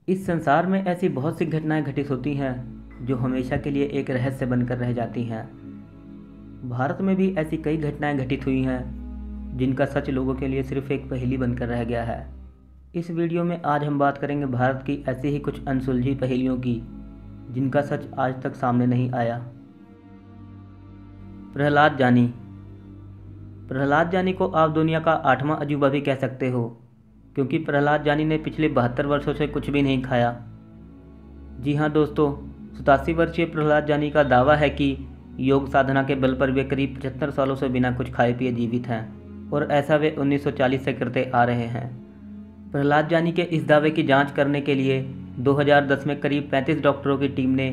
इस संसार में ऐसी बहुत सी घटनाएं घटित होती हैं जो हमेशा के लिए एक रहस्य बनकर रह जाती हैं। भारत में भी ऐसी कई घटनाएं घटित हुई हैं जिनका सच लोगों के लिए सिर्फ एक पहेली बनकर रह गया है। इस वीडियो में आज हम बात करेंगे भारत की ऐसी ही कुछ अनसुलझी पहेलियों की जिनका सच आज तक सामने नहीं आया। प्रहलाद जानी। प्रहलाद जानी को आप दुनिया का 8वां अजूबा भी कह सकते हो, क्योंकि प्रहलाद जानी ने पिछले 72 वर्षों से कुछ भी नहीं खाया। जी हाँ दोस्तों, 87 वर्षीय प्रहलाद जानी का दावा है कि योग साधना के बल पर वे करीब 75 सालों से बिना कुछ खाए पिए जीवित हैं, और ऐसा वे 1940 से करते आ रहे हैं। प्रहलाद जानी के इस दावे की जांच करने के लिए 2010 में करीब 35 डॉक्टरों की टीम ने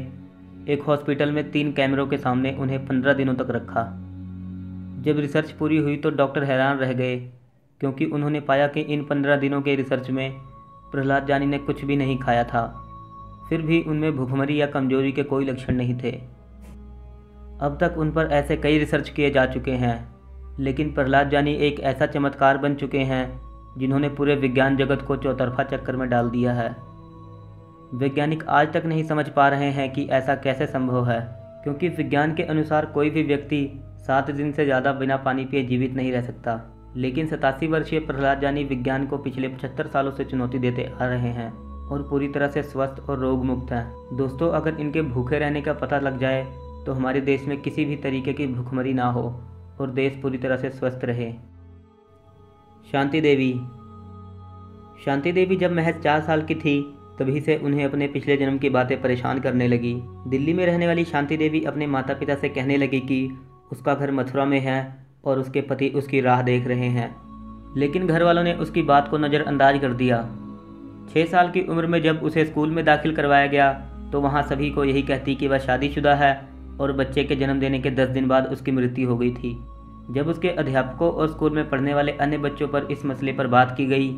एक हॉस्पिटल में 3 कैमरों के सामने उन्हें 15 दिनों तक रखा। जब रिसर्च पूरी हुई तो डॉक्टर हैरान रह गए, क्योंकि उन्होंने पाया कि इन 15 दिनों के रिसर्च में प्रहलाद जानी ने कुछ भी नहीं खाया था। फिर भी उनमें भूखमरी या कमजोरी के कोई लक्षण नहीं थे। अब तक उन पर ऐसे कई रिसर्च किए जा चुके हैं, लेकिन प्रहलाद जानी एक ऐसा चमत्कार बन चुके हैं जिन्होंने पूरे विज्ञान जगत को चौतरफा चक्कर में डाल दिया है। वैज्ञानिक आज तक नहीं समझ पा रहे हैं कि ऐसा कैसे संभव है, क्योंकि विज्ञान के अनुसार कोई भी व्यक्ति 7 दिन से ज़्यादा बिना पानी पिए जीवित नहीं रह सकता। लेकिन 87 वर्षीय प्रहलाद जानी विज्ञान को पिछले 75 सालों से चुनौती देते आ रहे हैं और पूरी तरह से स्वस्थ और रोग मुक्त हैं। दोस्तों, अगर इनके भूखे रहने का पता लग जाए तो हमारे देश में किसी भी तरीके की भूखमरी ना हो और देश पूरी तरह से स्वस्थ रहे। शांति देवी। शांति देवी जब महज 4 साल की थी तभी से उन्हें अपने पिछले जन्म की बातें परेशान करने लगी। दिल्ली में रहने वाली शांति देवी अपने माता पिता से कहने लगी कि उसका घर मथुरा में है और उसके पति उसकी राह देख रहे हैं, लेकिन घर वालों ने उसकी बात को नज़रअंदाज कर दिया। 6 साल की उम्र में जब उसे स्कूल में दाखिल करवाया गया तो वहाँ सभी को यही कहती कि वह शादीशुदा है और बच्चे के जन्म देने के 10 दिन बाद उसकी मृत्यु हो गई थी। जब उसके अध्यापकों और स्कूल में पढ़ने वाले अन्य बच्चों पर इस मसले पर बात की गई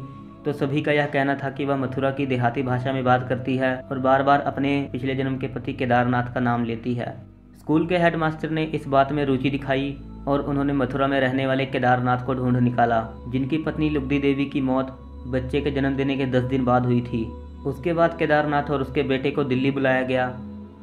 तो सभी का यह कहना था कि वह मथुरा की देहाती भाषा में बात करती है और बार बार अपने पिछले जन्म के पति केदारनाथ का नाम लेती है। स्कूल के हेडमास्टर ने इस बात में रुचि दिखाई और उन्होंने मथुरा में रहने वाले केदारनाथ को ढूंढ निकाला, जिनकी पत्नी लुगदी देवी की मौत बच्चे के जन्म देने के 10 दिन बाद हुई थी। उसके बाद केदारनाथ और उसके बेटे को दिल्ली बुलाया गया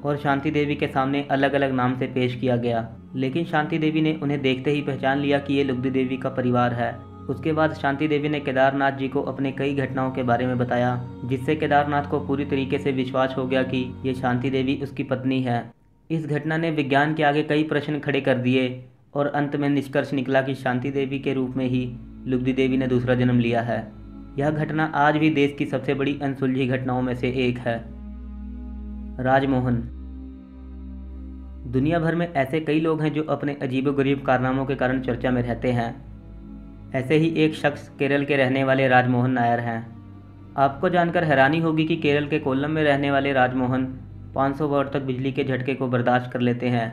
और शांति देवी के सामने अलग अलग नाम से पेश किया गया, लेकिन शांति देवी ने उन्हें देखते ही पहचान लिया कि ये लुगदी देवी का परिवार है। उसके बाद शांति देवी ने केदारनाथ जी को अपने कई घटनाओं के बारे में बताया, जिससे केदारनाथ को पूरी तरीके से विश्वास हो गया कि ये शांति देवी उसकी पत्नी है। इस घटना ने विज्ञान के आगे कई प्रश्न खड़े कर दिए और अंत में निष्कर्ष निकला कि शांति देवी के रूप में ही लुगदी देवी ने दूसरा जन्म लिया है। यह घटना आज भी देश की सबसे बड़ी अनसुलझी घटनाओं में से एक है। राजमोहन। दुनिया भर में ऐसे कई लोग हैं जो अपने अजीबोगरीब कारनामों के कारण चर्चा में रहते हैं। ऐसे ही एक शख्स केरल के रहने वाले राजमोहन नायर हैं। आपको जानकर हैरानी होगी कि केरल के कोल्लम में रहने वाले राजमोहन 500 वाट तक बिजली के झटके को बर्दाश्त कर लेते हैं।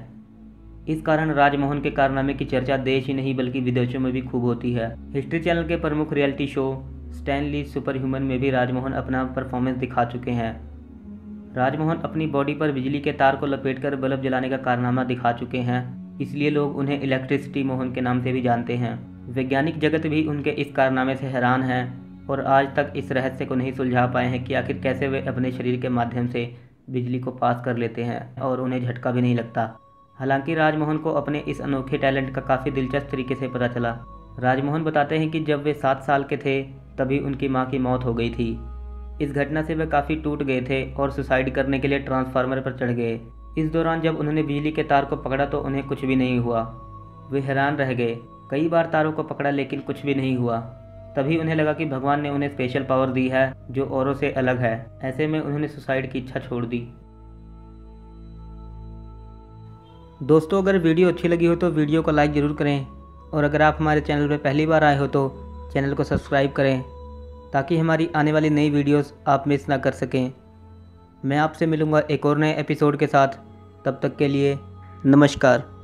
इस कारण राजमोहन के कारनामे की चर्चा देश ही नहीं बल्कि विदेशों में भी खूब होती है। हिस्ट्री चैनल के प्रमुख reality show Stanley super human में भी राजमोहन अपना परफॉर्मेंस दिखा चुके हैं। राजमोहन अपनी बॉडी पर बिजली के तार को लपेटकर बल्ब जलाने का कारनामा दिखा चुके हैं, इसलिए लोग उन्हें इलेक्ट्रिसिटी मोहन के नाम से भी जानते हैं। वैज्ञानिक जगत भी उनके इस कारनामे से हैरान है और आज तक इस रहस्य को नहीं सुलझा पाए हैं कि आखिर कैसे वे अपने शरीर के माध्यम से बिजली को पास कर लेते हैं और उन्हें झटका भी नहीं लगता। हालांकि राजमोहन को अपने इस अनोखे टैलेंट का काफ़ी दिलचस्प तरीके से पता चला। राजमोहन बताते हैं कि जब वे 7 साल के थे तभी उनकी मां की मौत हो गई थी। इस घटना से वे काफ़ी टूट गए थे और सुसाइड करने के लिए ट्रांसफार्मर पर चढ़ गए। इस दौरान जब उन्होंने बिजली के तार को पकड़ा तो उन्हें कुछ भी नहीं हुआ। वे हैरान रह गए। कई बार तारों को पकड़ा लेकिन कुछ भी नहीं हुआ। तभी उन्हें लगा कि भगवान ने उन्हें स्पेशल पावर दी है जो औरों से अलग है। ऐसे में उन्होंने सुसाइड की इच्छा छोड़ दी। दोस्तों, अगर वीडियो अच्छी लगी हो तो वीडियो को लाइक ज़रूर करें और अगर आप हमारे चैनल पर पहली बार आए हो तो चैनल को सब्सक्राइब करें ताकि हमारी आने वाली नई वीडियोस आप मिस ना कर सकें। मैं आपसे मिलूँगा एक और नए एपिसोड के साथ। तब तक के लिए नमस्कार।